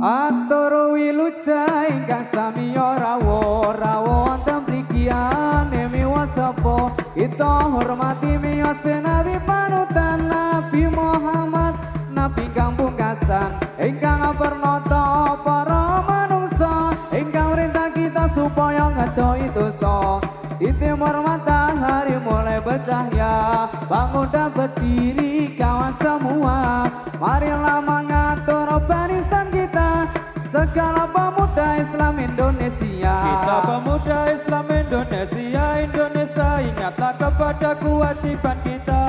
Atur wilujeng ingkang sami rawuh wonten mrikiyane miwah sapa kita hormati miyos Nabi panutan Nabi Muhammad Nabi kang pungkasan ingkang pernata para manungsa ingkang perintah kita supaya ngadohi dosa. Di timur matahari mulai bercahaya, bangun dan berdiri kawan semua. Marilah mengatur barisan kita, segala pemuda Islam Indonesia. Kita pemuda Islam Indonesia, ingatlah kepada kewajiban kita.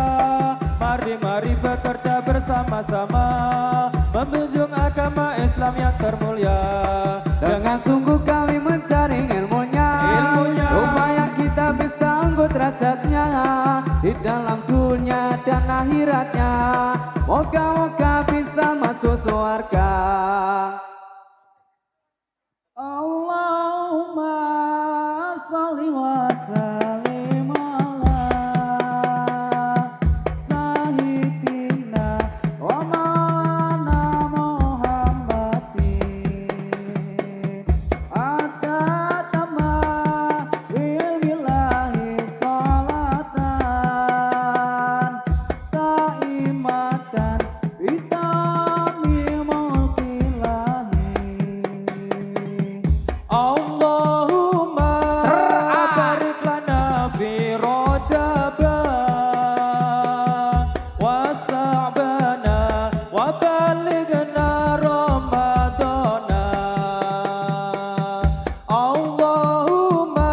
Mari bekerja bersama-sama, menjunjung agama Islam yang termulia. Dengan sungguh kami mencari ilmunya, supaya kita bisa anggut derajatnya di dalam dunia dan akhiratnya. Moga-moga bisa masuk surga. Allahumma sholli wa sallim ala sayyidina wa maulana Muhammadin atatama ilmillahi sholatan taimatan bitami mulkilahi. Allahumma barik lana fi Rajaba wa Sa'bana wa balighna Ramadana. Allahumma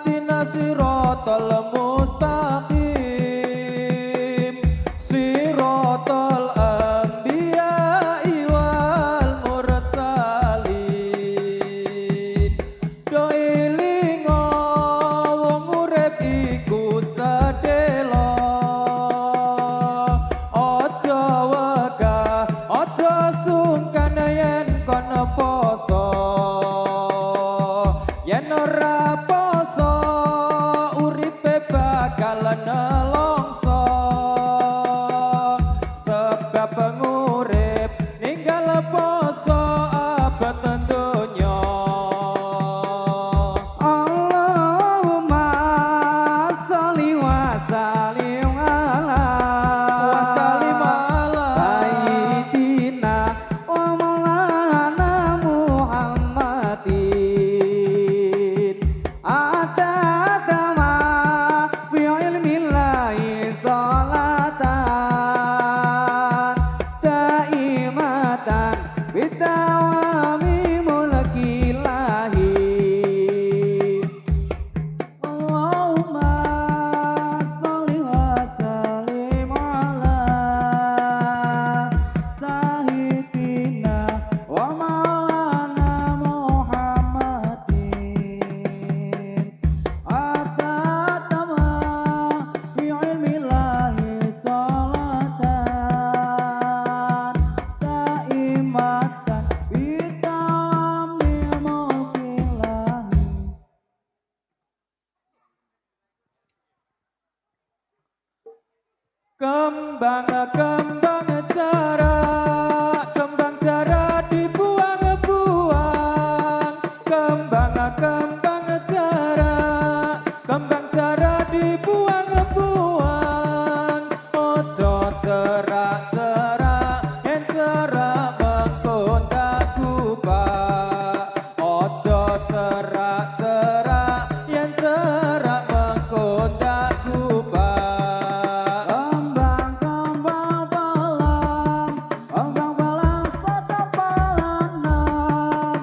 tina siratal mustaqim siratal anbiya'i wal mursalin. Do ilingo wong urip iku sedelo, aja wegah aja sungkan yen kono poso. Yen ora poso uripe bakal nelongso, sebab pengurip ninggal poso abad donya. Allahumma sholli wa sallim ala sayyidina wa maulana Muhammadin atatama fi ilmillahi sholatan taimatan bitawami mulkilahi. Allahumma sholli wa sallim ala sayyidina wa maulana Muhammadin atatama fi ilmillahi sholatan taimatan bitami mulkilahi. Kembang cara dibuang-buang. Kembang cara dibuang-buang. Ojo cerak-cerak, yen cerak mengkondak kubak. Ojo cerak-cerak, yen cerak mengkondak kubak. Kembang balang sada balanam.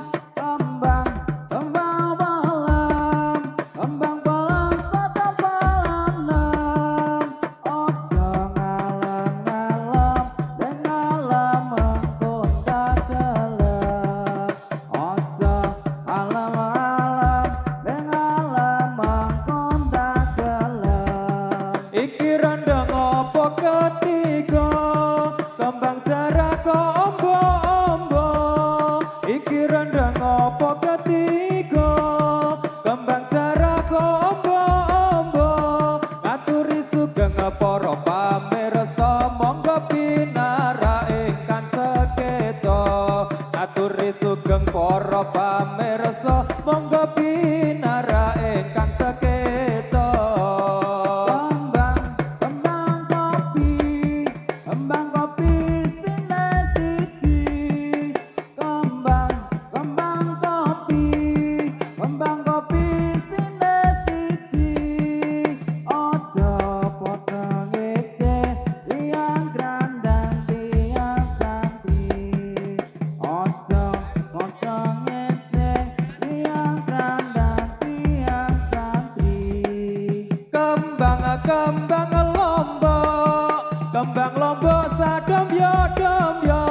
Kembang balang sada balanam. Ojo ngalem-ngalem lombok sadomyo domyo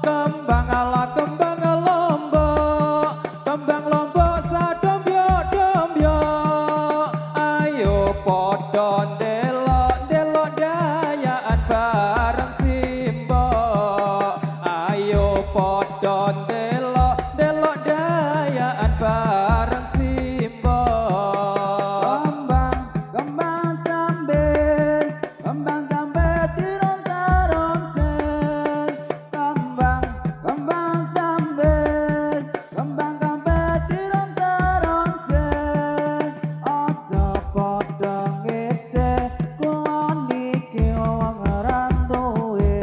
kembang ala kembang lombok kembang lombok sadomyo domyo ayo padha ndelok ndelok dayaan bareng simbok ayo padha ndelok ndelok dayaan bareng simbok kembang sambil kembang sambil dironta-ronten kembang sambil kembang sambil dironta-ronten aja padha ngece kulon iki wong randuwe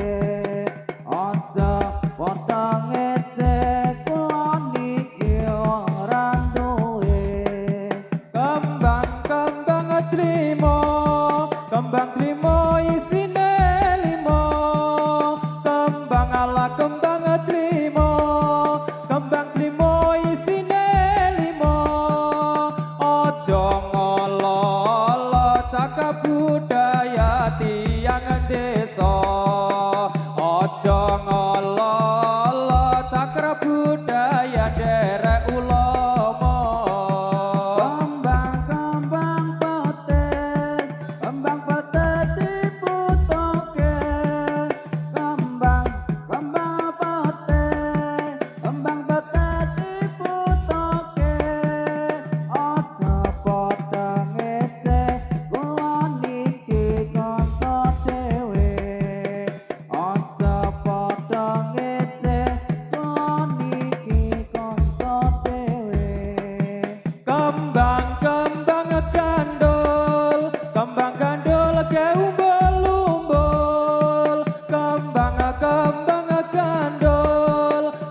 aja padha ngece kulon iki wong randuwe kembang trimo isine limo kembang ala kembang trimo isine limo ojo ngololo cakap budaya tiang desa ojo ngololo cakap budaya derek ulama kembang pete diputoke kembang pete diputoke aja padha ngece kulon iki kanca dhewe aja padha ngece kulon iki kanca dhewe kembang gandul ke umbul-umbul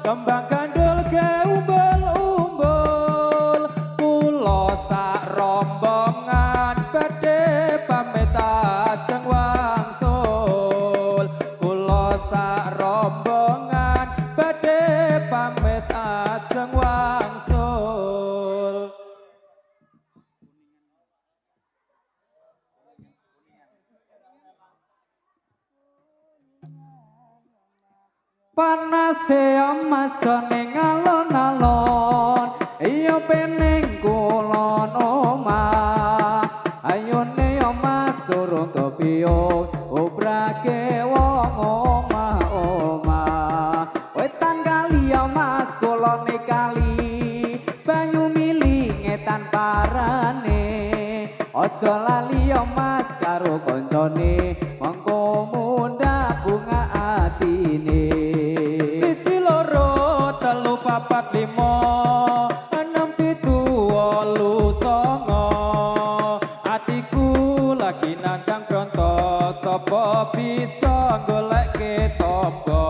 kembang gandul ke umbul-umbul kula sak rombongan badhe pamit ajeng wangsul kula sak rombongan badhe pamit ajeng wangsul panase amasane ngalon-alon iya pening kulon omah ayone omah suruh kepiyo obrake wong omah wetan kali mas kulone kali banyu mili ngetan parane ojo lali mas karo koncone mengko mundhak bunga atine siji loro telu papat limo enem pitu wolu songo atiku lagi nandang bronto sapa bisa goleke topo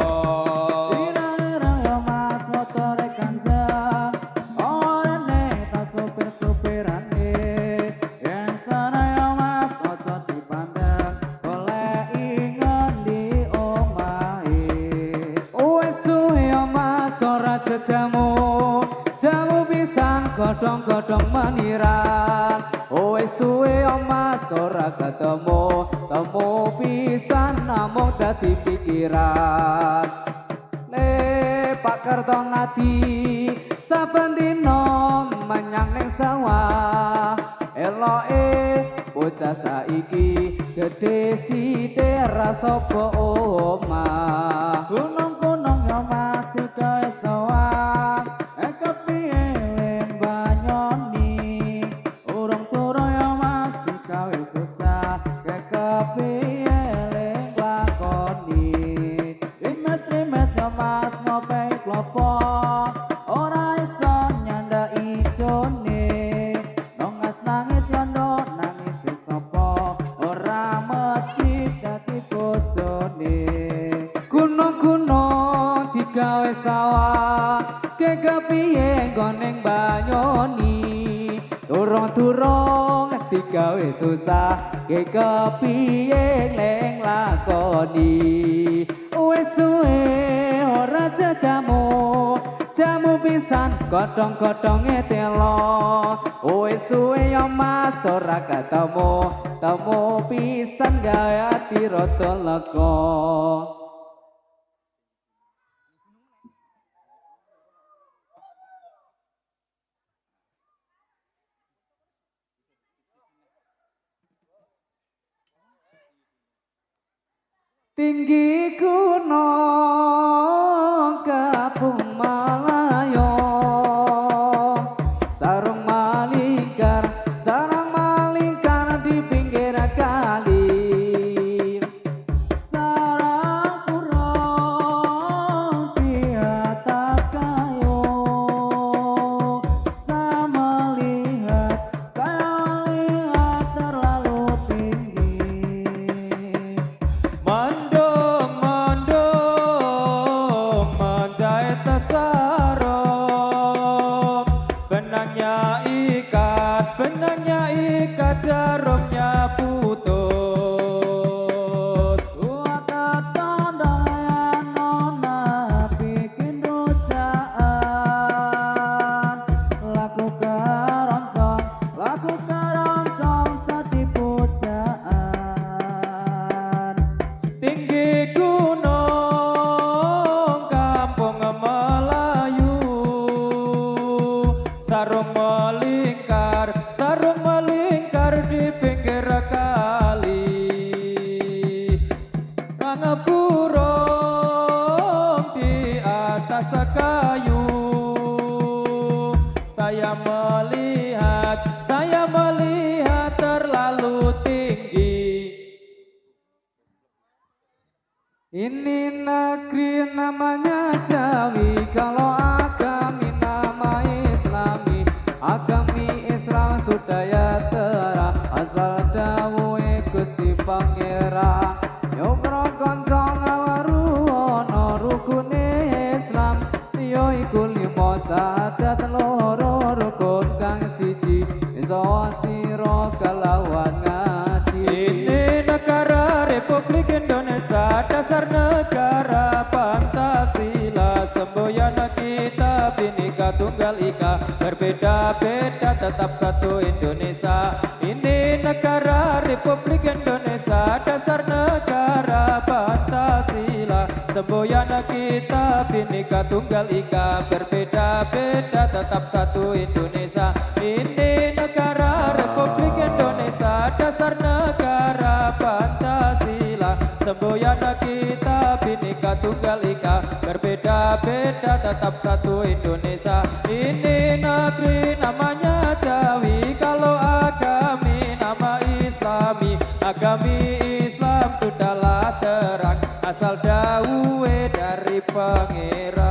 jamu pisang godhong-godhong meniran wis suwe mas ora ketemu temu pisan namung dadi pikiran le Pak Kertonadi saben dina menyang ning sawah eloke bocah saiki gedhe sithik ra sapa omah gunung-gunung yo mas digawe sawah kepiye len banyoni urung turu yo mas digawe susah kepiye len lakoni rimes-rimes yo mas ngope klopo ora iso nyanda ijone nongas nangis yo nangis sapa ora mesti dadi bojone gunung-gunung digawe sawah kepiye goneng banyoni turung-turung digawe susah kepiye leng lakoni wis suwe ora jamu bisa pisan godhong-godhonge telo wis suwe yo mas ora ketemu temu pisan gawe ati rada lega tinggi gunung Kapung Malayo sarung malingkar di pinggir kali sarang kurang di atas kayu saya melihat terlalu tinggi mendung menjahit sarung benangnya ikat jarumnya putus buat tandaan nona bikin dosaan laku keroncong jadi pujaan tinggi gunung Kampung Melayu sarung melingkar di pinggir kali burung di atas kayu saya melihat terlalu tinggi ini negeri namanya Jawi kalau agami nama Islami agami Islam sudah ya terang asal dawuhe Gusti Pangeran yo prokoncong awaru ana rukune Islam yo iku limo sadat loro rukun kang siji iso sira kelawan ngaji ini negara Republik Indonesia dasar negara Pancasila semboyan kita Bhinneka Tunggal Ika berbeda-beda tetap satu Indonesia ini negara Republik Indonesia dasar negara Pancasila semboyan kita Bhinneka Tunggal Ika berbeda-beda tetap satu Indonesia ini negara Republik Indonesia dasar negara Pancasila semboyan kita Bhinneka Tunggal Ika berbeda-beda tetap satu Indonesia ini negeri namanya Jawi kalau agami nama Islami agami Islam sudahlah terang asal dawuhe dari Pangeran